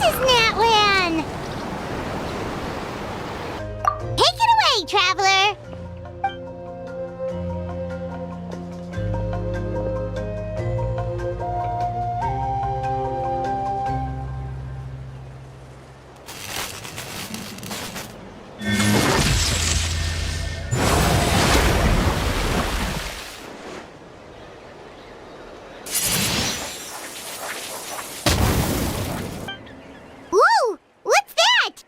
is Natlan! Take it away, traveler! Whoa! What's that?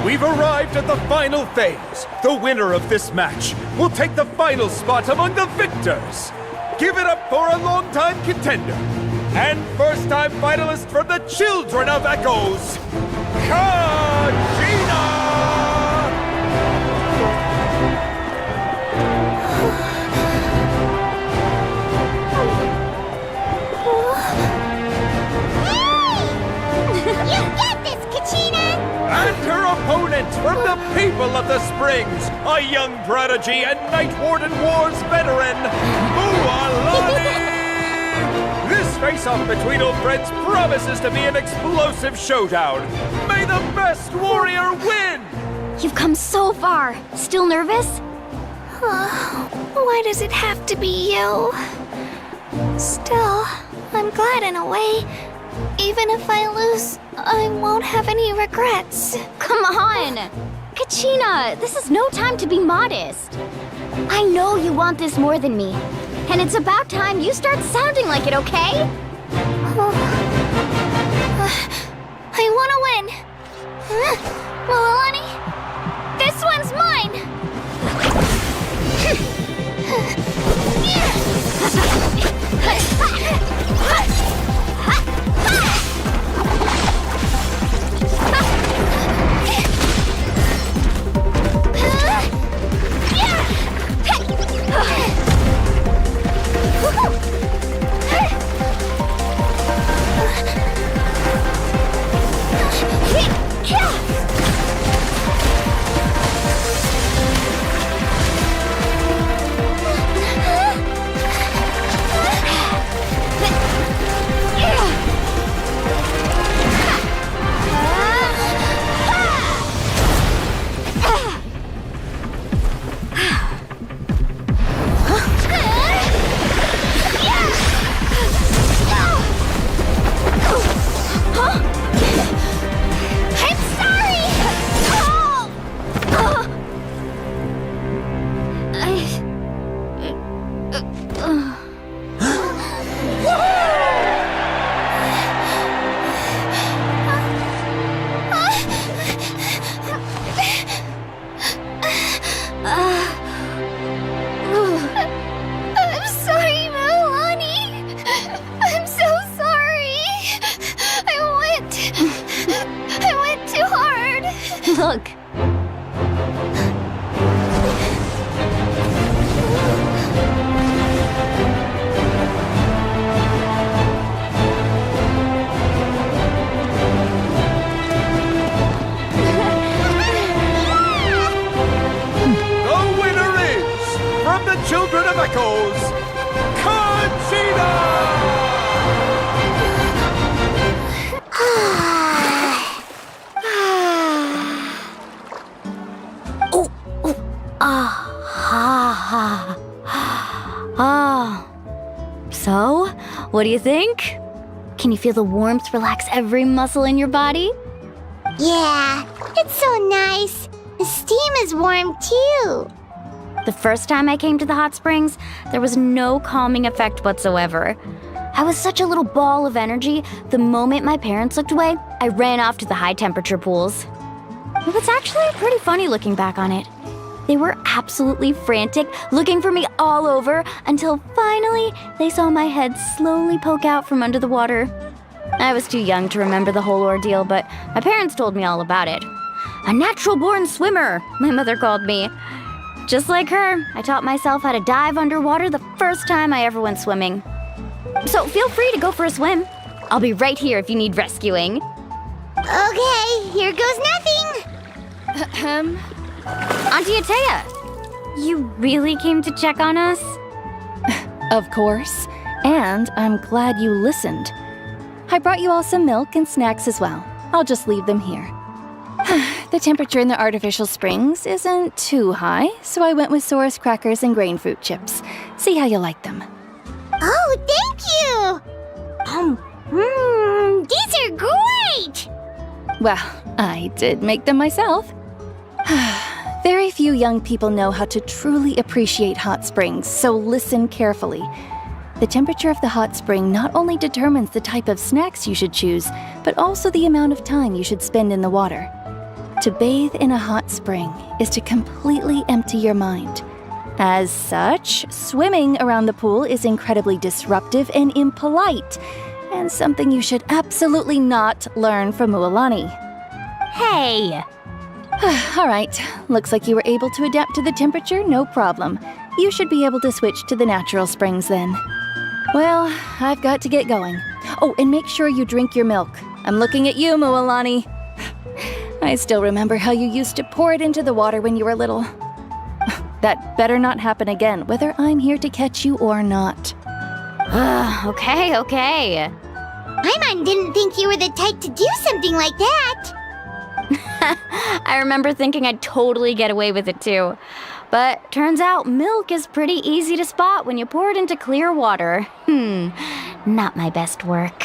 We've arrived at the final phase. The winner of this match will take the final spot among the victors. Give it up for a long-time contender and first-time finalist from the Children of Echoes, Kachina! You get this, Kachina! And her opponent from the people of the Springs, a young prodigy and Night Warden Wars veteran, Mualani! This face-off between old friends promises to be an explosive showdown. May the best warrior win! You've come so far. Still nervous? Why does it have to be you? Still, I'm glad in a way. Even if I lose, I won't have any regrets. Come on! Kachina, this is no time to be modest. I know you want this more than me. And it's about time you start sounding like it, okay? I want to win. Mualani, this one's mine. I'm sorry, Mualani. I'm so sorry. I went too hard. Look. The winner is, from the Children of Echoes, Kachina! So, what do you think? Can you feel the warmth relax every muscle in your body? Yeah, it's so nice. The steam is warm too. The first time I came to the hot springs, there was no calming effect whatsoever. I was such a little ball of energy, the moment my parents looked away, I ran off to the high-temperature pools. It was actually pretty funny looking back on it. They were absolutely frantic, looking for me all over, until finally they saw my head slowly poke out from under the water. I was too young to remember the whole ordeal, but my parents told me all about it. A natural-born swimmer, my mother called me. Just like her, I taught myself how to dive underwater the first time I ever went swimming. So feel free to go for a swim. I'll be right here if you need rescuing. Okay, here goes nothing. Auntie Atea, you really came to check on us? Of course, and I'm glad you listened. I brought you all some milk and snacks as well. I'll just leave them here. The temperature in the artificial springs isn't too high, so I went with Saurus crackers and grain fruit chips. See how you like them. Oh, thank you. These are great. Well, I did make them myself. Very few young people know how to truly appreciate hot springs, so listen carefully. The temperature of the hot spring not only determines the type of snacks you should choose, but also the amount of time you should spend in the water. To bathe in a hot spring is to completely empty your mind. As such, swimming around the pool is incredibly disruptive and impolite, and something you should absolutely not learn from Mualani. Hey! All right, looks like you were able to adapt to the temperature, no problem. You should be able to switch to the natural springs then. Well, I've got to get going. Oh, and make sure you drink your milk. I'm looking at you, Mualani. I still remember how you used to pour it into the water when you were little. That better not happen again, whether I'm here to catch you or not. Okay. Paimon didn't think you were the type to do something like that. I remember thinking I'd totally get away with it too. But turns out milk is pretty easy to spot when you pour it into clear water. Not my best work.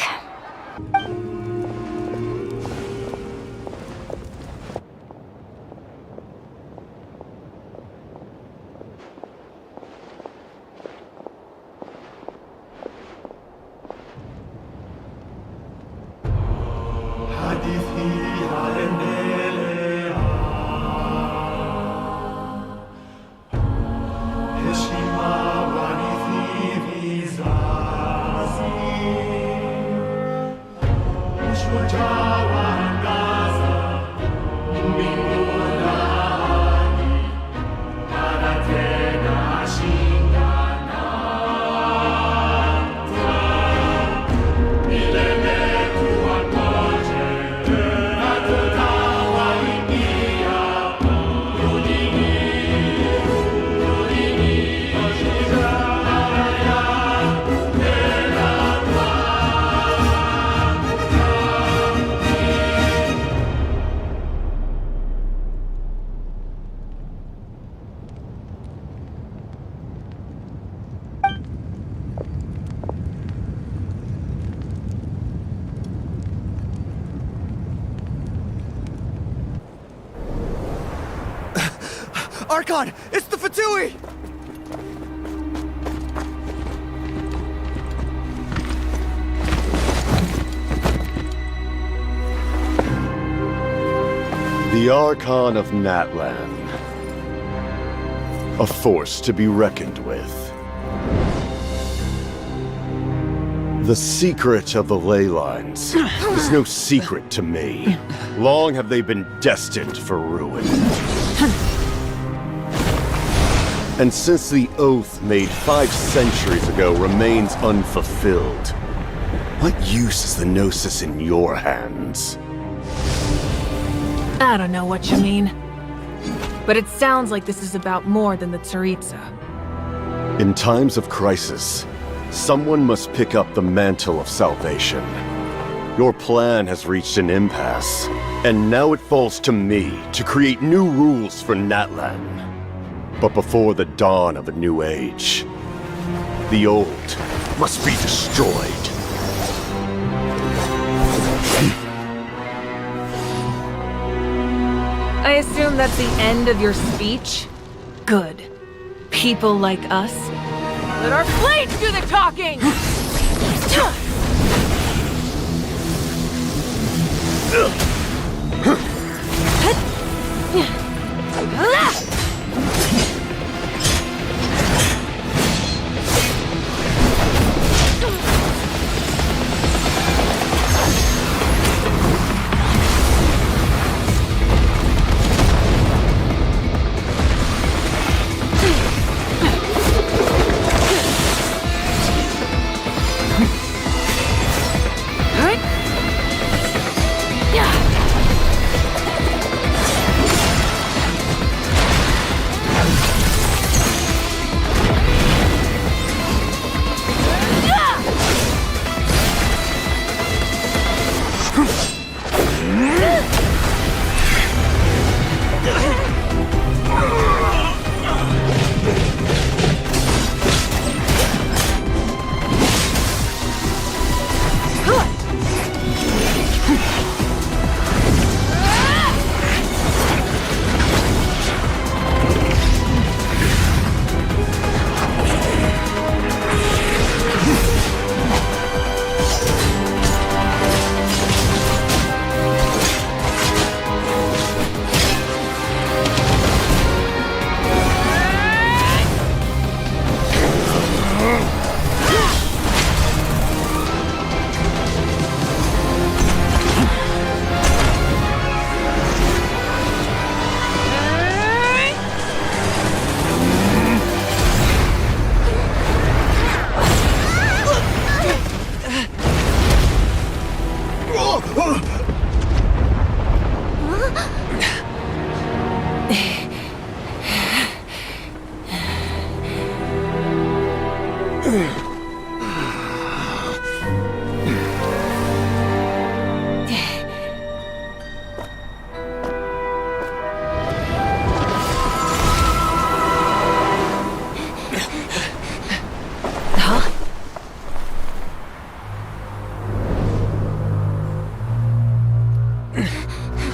Archon! It's the Fatui! The Archon of Natlan. A force to be reckoned with. The secret of the ley lines is no secret to me. Long have they been destined for ruin. And since the oath made 5 centuries ago remains unfulfilled, what use is the Gnosis in your hands? I don't know what you mean. But it sounds like this is about more than the Tsaritsa. In times of crisis, someone must pick up the mantle of salvation. Your plan has reached an impasse, and now it falls to me to create new rules for Natlan. But before the dawn of a new age, the old must be destroyed. I assume that's the end of your speech? Good. People like us. Let our blades do the talking!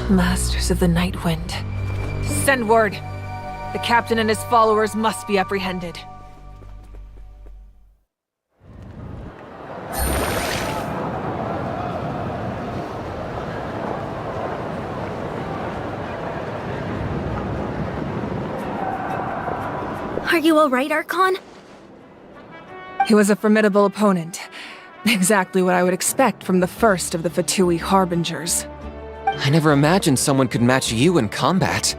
Masters of the Night Wind. Send word! The captain and his followers must be apprehended. Are you alright, Archon? He was a formidable opponent. Exactly what I would expect from the first of the Fatui Harbingers. I never imagined someone could match you in combat.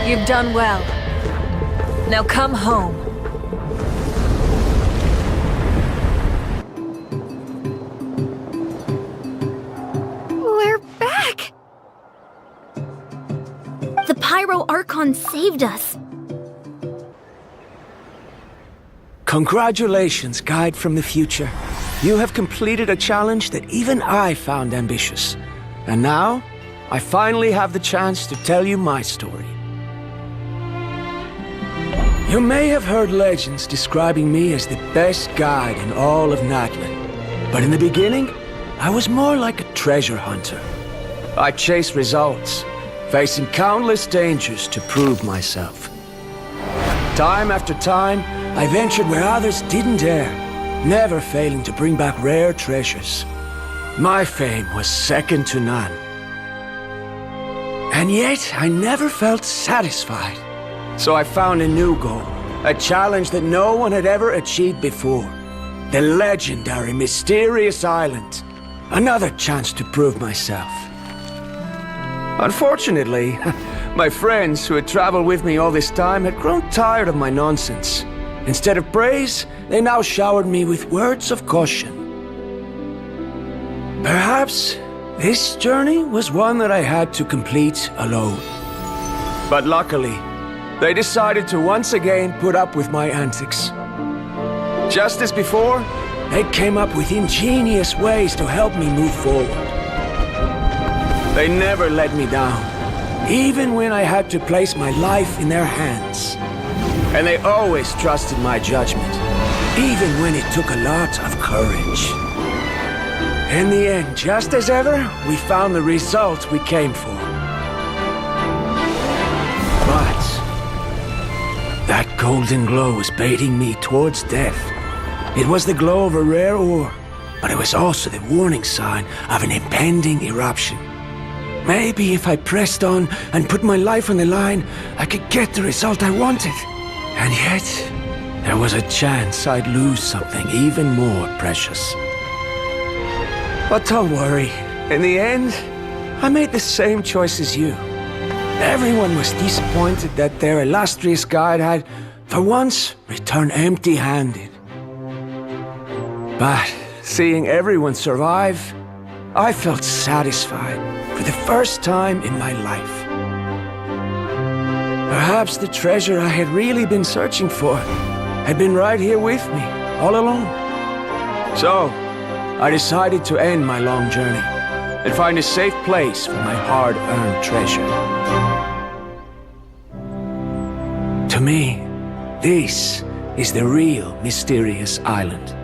You've done well. Now come home. We're back! The Pyro Archon saved us. Congratulations, guide from the future. You have completed a challenge that even I found ambitious. And now, I finally have the chance to tell you my story. You may have heard legends describing me as the best guide in all of Natlin. But in the beginning, I was more like a treasure hunter. I chased results, facing countless dangers to prove myself. Time after time, I ventured where others didn't dare, never failing to bring back rare treasures. My fame was second to none. And yet, I never felt satisfied. So I found a new goal, a challenge that no one had ever achieved before. The legendary, mysterious island. Another chance to prove myself. Unfortunately, my friends who had traveled with me all this time had grown tired of my nonsense. Instead of praise, they now showered me with words of caution. Perhaps this journey was one that I had to complete alone. But luckily, they decided to once again put up with my antics. Just as before, they came up with ingenious ways to help me move forward. They never let me down, even when I had to place my life in their hands. And they always trusted my judgment, even when it took a lot of courage. In the end, just as ever, we found the result we came for. But that golden glow was baiting me towards death. It was the glow of a rare ore, but it was also the warning sign of an impending eruption. Maybe if I pressed on and put my life on the line, I could get the result I wanted. And yet, there was a chance I'd lose something even more precious. But don't worry, in the end, I made the same choice as you. Everyone was disappointed that their illustrious guide had, for once, returned empty-handed. But seeing everyone survive, I felt satisfied for the first time in my life. Perhaps the treasure I had really been searching for had been right here with me, all along. So, I decided to end my long journey and find a safe place for my hard-earned treasure. To me, this is the real mysterious island.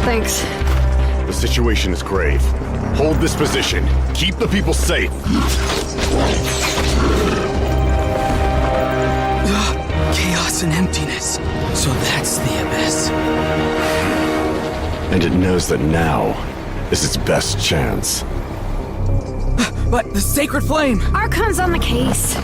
Thanks. The situation is grave. Hold this position. Keep the people safe. Chaos and emptiness. So that's the abyss. And it knows that now is its best chance. But the sacred flame! Archon's on the case.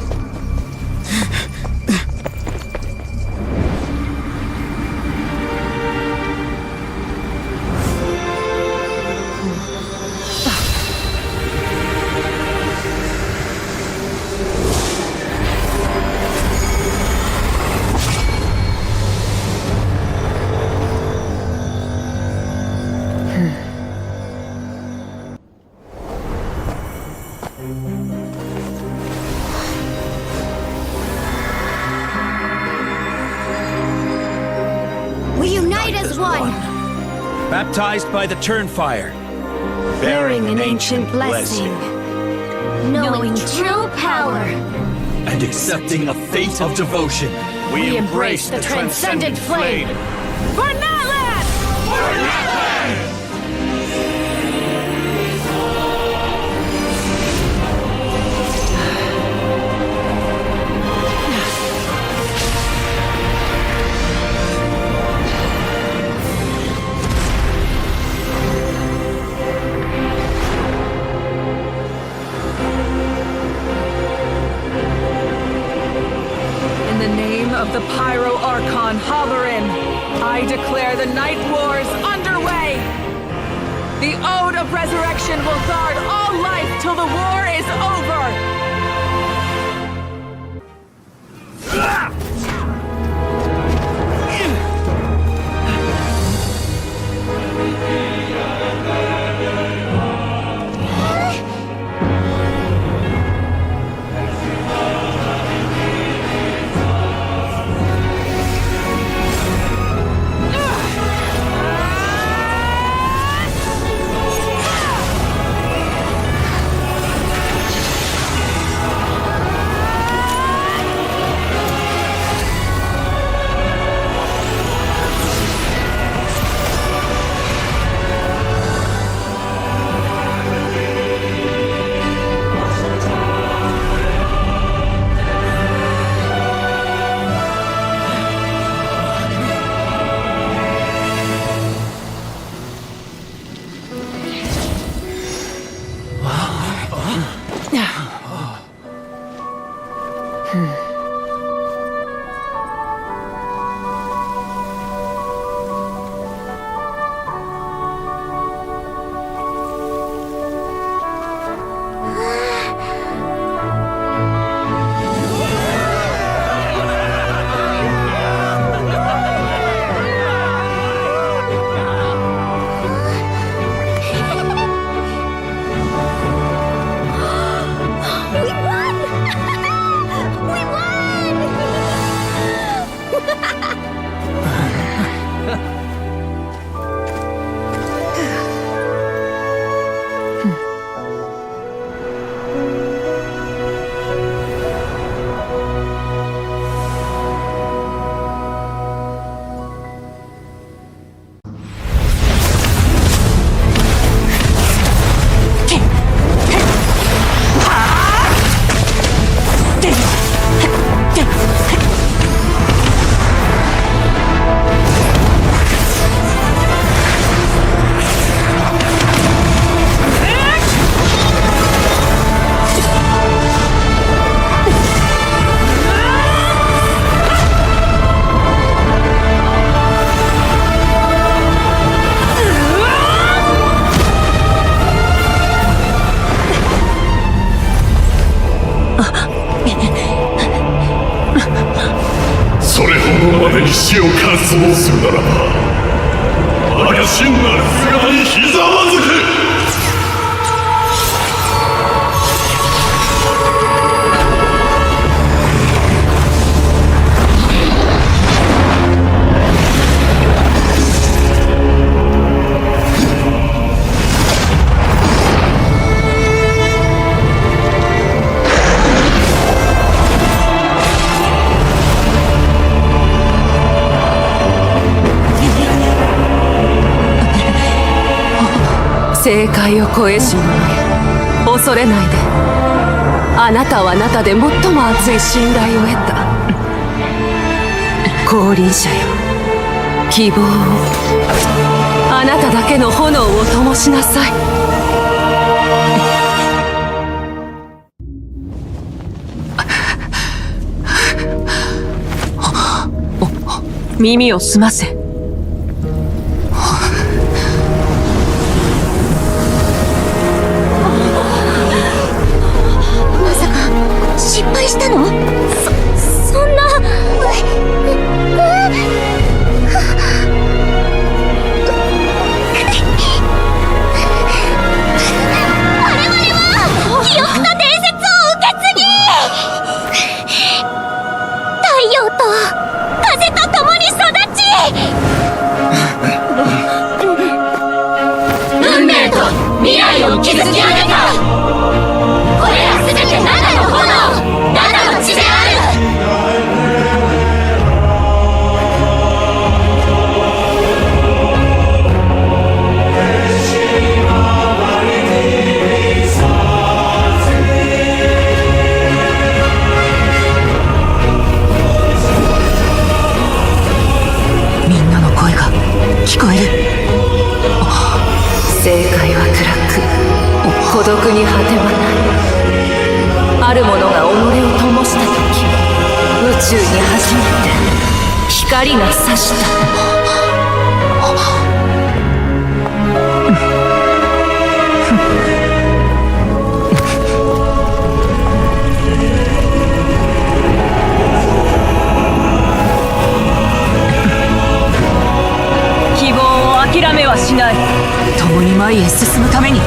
Baptized by the Turnfire, Bearing an ancient blessing. Knowing true power. and accepting a fate of devotion. We embrace the transcendent flame. For Natlan! For Natlan! In the name of the Pyro Archon Halloran, I declare the Night Wars underway! The Ode of Resurrection will guard all life till the war is over!正解を超えし者よ、恐れないで。あなたはあなたで最も熱い信頼を得た降臨者よ、希望を、あなただけの炎を灯しなさい。耳を澄ませ。失敗したの？そんな。我々は記憶と伝説を受け継ぎ、太陽と風と共に育ち、運命と未来を築き上げた。これらすべて7の炎、7の地で世界は暗く孤独に果てはない。あるものが己を灯した時、宇宙に初めて光が差した。希望を諦めはしない。共に前へ進むために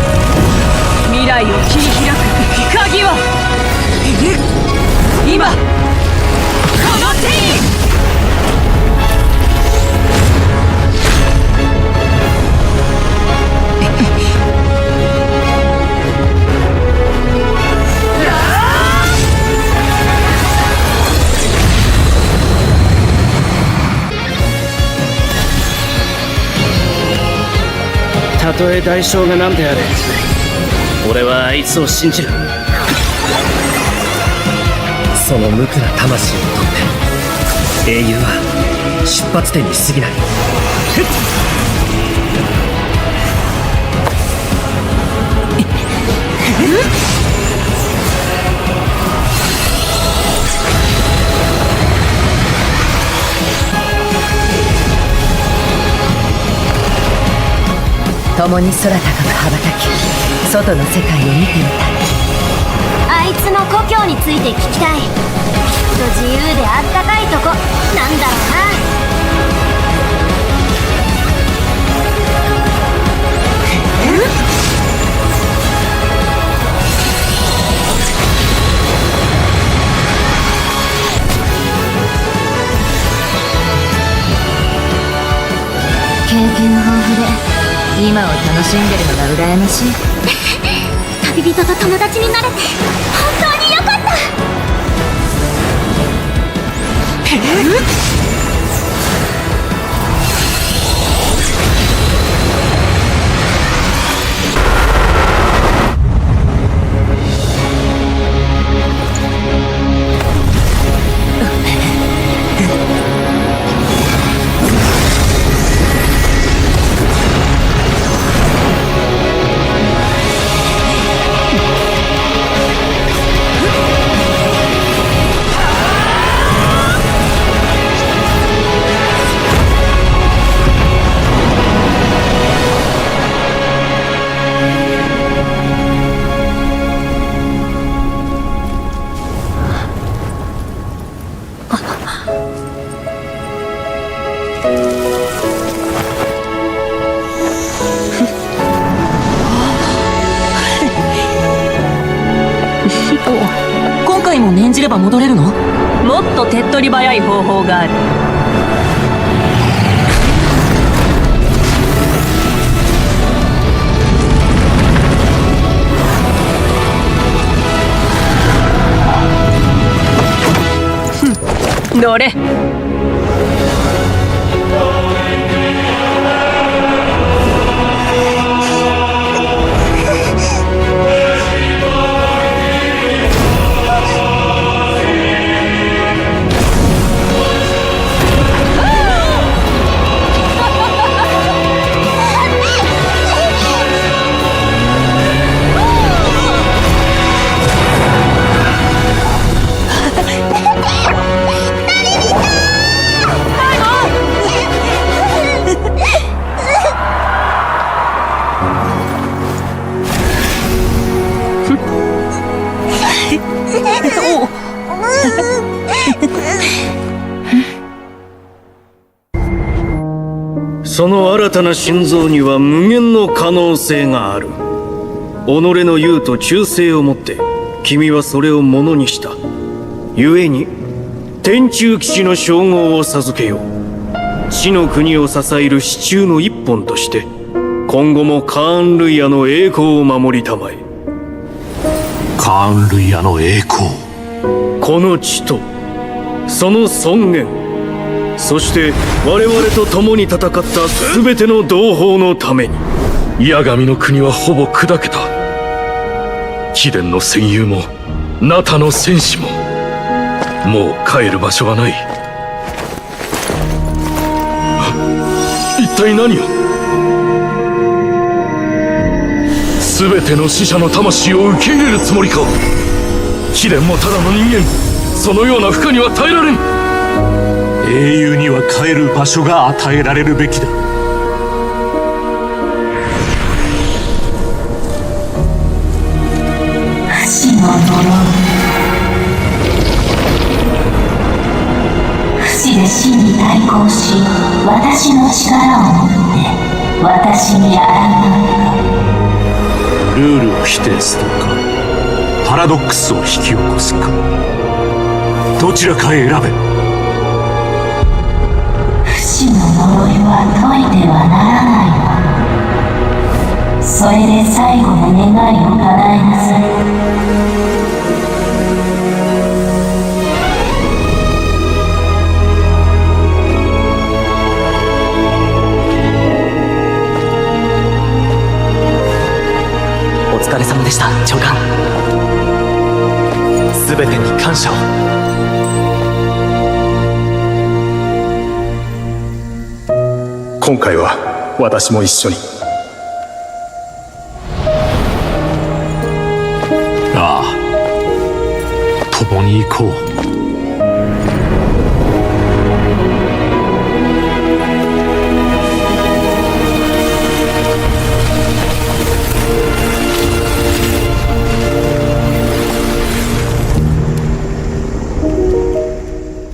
未来を切り開く鍵は今この手に。たとえ代償が何であれ、俺はあいつを信じる。その無垢な魂にとって英雄は出発点に過ぎない。共に空高く羽ばたき、外の世界を見てみたい。あいつの故郷について聞きたい。きっと自由であったかいとこなんだろうな。経験豊富で今を楽しんでるのが羨ましい。旅人と友達になれて本当によかった。今回も念じれば戻れるの？もっと手っ取り早い方法がある。どれ？その新たな心臓には無限の可能性がある。己の勇と忠誠をもって君はそれをものにした。故に天中騎士の称号を授けよう。地の国を支える支柱の一本として今後もカーン・ルイヤの栄光を守りたまえ。カーン・ルイヤの栄光、この地とその尊厳、そして我々と共に戦った全ての同胞のために。八神の国はほぼ砕けた。貴殿の戦友もナタの戦士ももう帰る場所はない。一体何を？全ての死者の魂を受け入れるつもりか。貴殿もただの人間、そのような負荷には耐えられん。英雄には帰る場所が与えられるべきだ。不死の呪い、不死で死に対抗し、私の力を持って私に抗うか。ルールを否定するか、パラドックスを引き起こすか、どちらか選べ。不死の呪いは解いてはならないわ。それで最後の願いを叶えなさい。お疲れ様でした、長官。全てに感謝を。今回は私も一緒に。ああ、共に行こう。